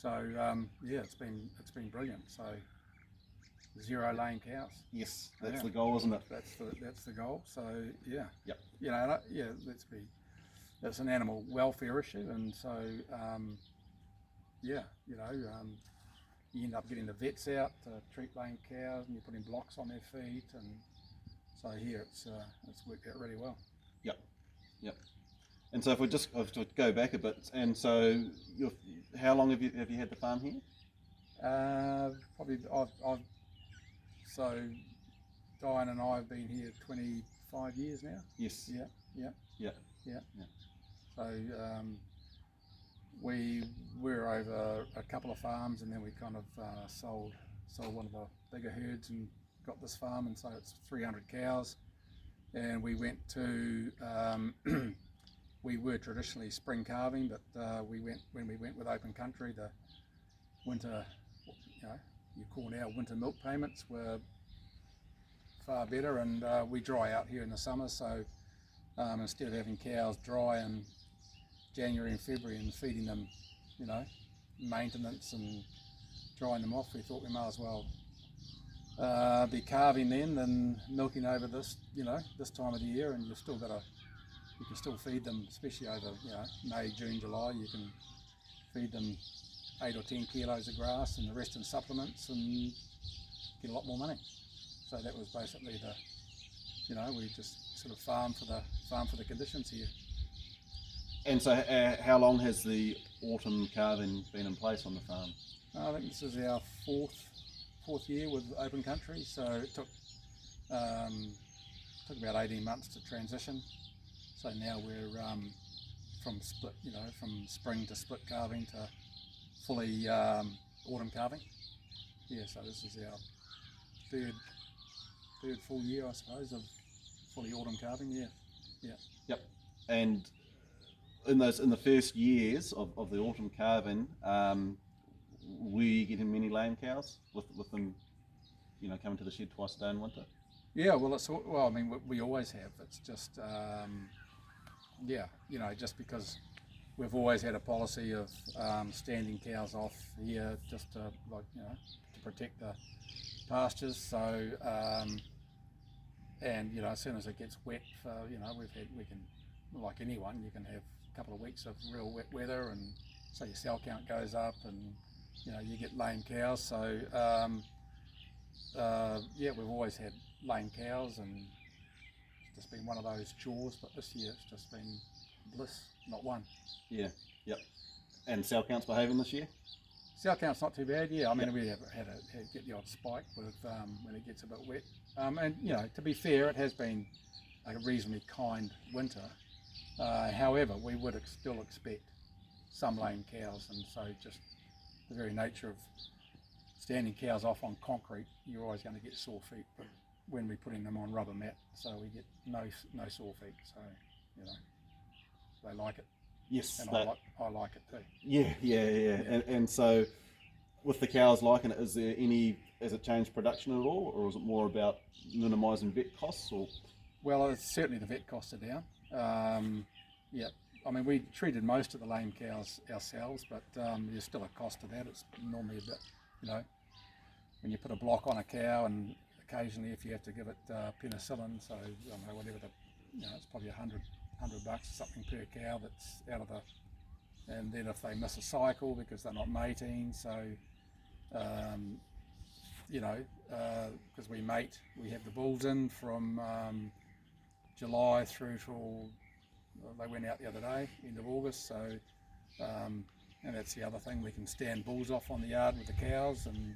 So yeah, it's been brilliant. So 0 laying cows. Yes, that's the goal, isn't it? That's the goal. So yeah, Yep. you know, yeah, it's an animal welfare issue, and so yeah, you know, you end up getting the vets out to treat laying cows, and you're putting blocks on their feet, and so here it's worked out really well. Yep. Yep. And so if we just to go back a bit, and so how long have you had the farm here? Probably so Diane and I have been here 25 years now. Yes. Yeah. Yeah. So we were over a couple of farms, and then we kind of sold one of the bigger herds and got this farm, and so it's 300 cows. And we went to we were traditionally spring calving, but when we went with open country, the winter, you know, you call now winter milk payments were far better, and we dry out here in the summer, so instead of having cows dry in January and February and feeding them, you know, maintenance and drying them off, we thought we might as well be calving then than milking over this, you know, this time of the year. And you can still feed them, especially over, you know, May, June, July. You can feed them 8 or 10 kilos of grass and the rest in supplements, and get a lot more money. So that was basically you know, we just sort of farm for the conditions here. And so how long has the autumn calving been in place on the farm? I think this is our fourth year with open country, so it took about 18 months to transition. So now we're from spring to split calving to fully autumn calving. Yeah, so this is our third full year, I suppose, of fully autumn calving. Yeah. Yep. And in the first years of the autumn calving, were you getting many laying cows with them, you know, coming to the shed twice a day in winter? Yeah, well, I mean, we always have. It's just yeah, you know, just because we've always had a policy of standing cows off here, just to, like, you know, to protect the pastures. So and you know, as soon as it gets wet, you know, we can, like anyone, you can have a couple of weeks of real wet weather, and so your cell count goes up, and you know, you get lame cows. So yeah, we've always had lame cows, and it's just been one of those chores. But this year it's just been bliss, not one. Yeah. Yep. And cell count's behaving this year? Cell count's not too bad. Yeah, I mean, we have get the odd spike with when it gets a bit wet. And you know, to be fair, it has been a reasonably kind winter. However, we would still expect some lame cows, and so just the very nature of standing cows off on concrete, you're always going to get sore feet. But when we're putting them on rubber mat, so we get no sore feet. So you know, they like it. Yes, and I like it too. Yeah. And so, with the cows liking it, has it changed production at all, or is it more about minimising vet costs? Or well, it's certainly the vet costs are down. Yeah, I mean, we treated most of the lame cows ourselves, but there's still a cost to that. It's normally a bit, you know, when you put a block on a cow, and occasionally if you have to give it penicillin, so I don't know, whatever you know, it's probably $100 or something per cow that's out of and then if they miss a cycle because they're not mating, so you know, because we mate, we have the bulls in from July through till they went out the other day, end of August. So and that's the other thing, we can stand bulls off on the yard with the cows, and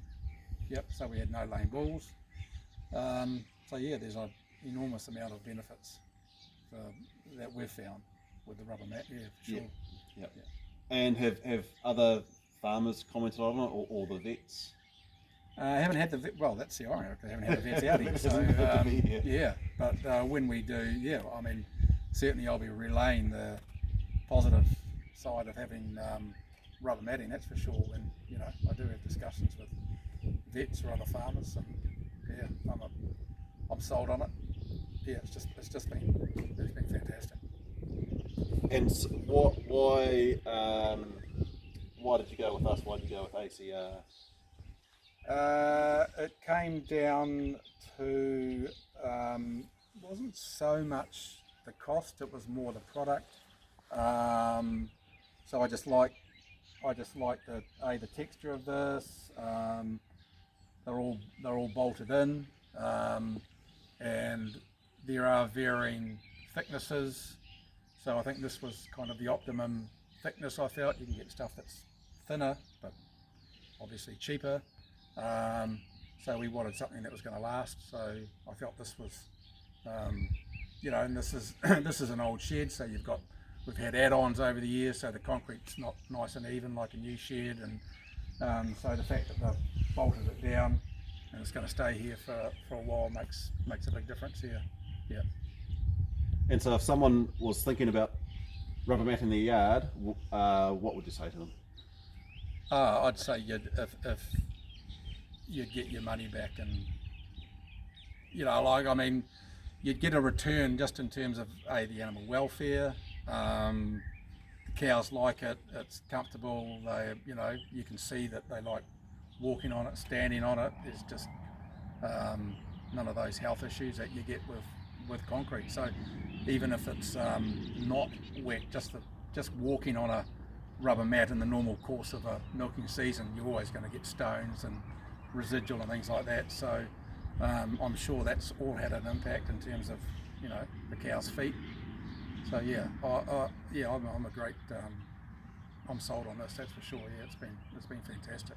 yep, so we had no lame bulls. So yeah, there's an enormous amount of benefits that we've found with the rubber mat. Yeah, for sure. Yeah. And have other farmers commented on it, or the vets? Haven't had the well, that's the irony. They haven't had the vets out here. So yeah, but when we do, yeah, I mean, certainly I'll be relaying the positive side of having rubber matting. That's for sure. When you know, I do have discussions with vets or other farmers, and yeah, I'm sold on it. Yeah, it's been fantastic. And why why did you go with us? Why did you go with ACR? It came down to wasn't so much the cost; it was more the product. So I just like the texture of this. They're all bolted in, and there are varying thicknesses. So I think this was kind of the optimum thickness. I felt you can get stuff that's thinner, but obviously cheaper. So we wanted something that was going to last. So I felt this was, and this is this is an old shed. So we've had add-ons over the years, so the concrete's not nice and even like a new shed, and so the fact that they've bolted it down and it's going to stay here for a while makes a big difference here. Yeah. And so if someone was thinking about rubber mat in their yard, what would you say to them? I'd say if you'd get your money back, and you'd get a return just in terms of the animal welfare. The cows like it. It's comfortable. You can see that they like walking on it, standing on it. There's just none of those health issues that you get with concrete. So even if it's not wet, just walking on a rubber mat in the normal course of a milking season, you're always going to get stones and residual and things like that. So I'm sure that's all had an impact in terms of the cow's feet. So yeah, I'm a great I'm sold on this, that's for sure. Yeah, it's been fantastic.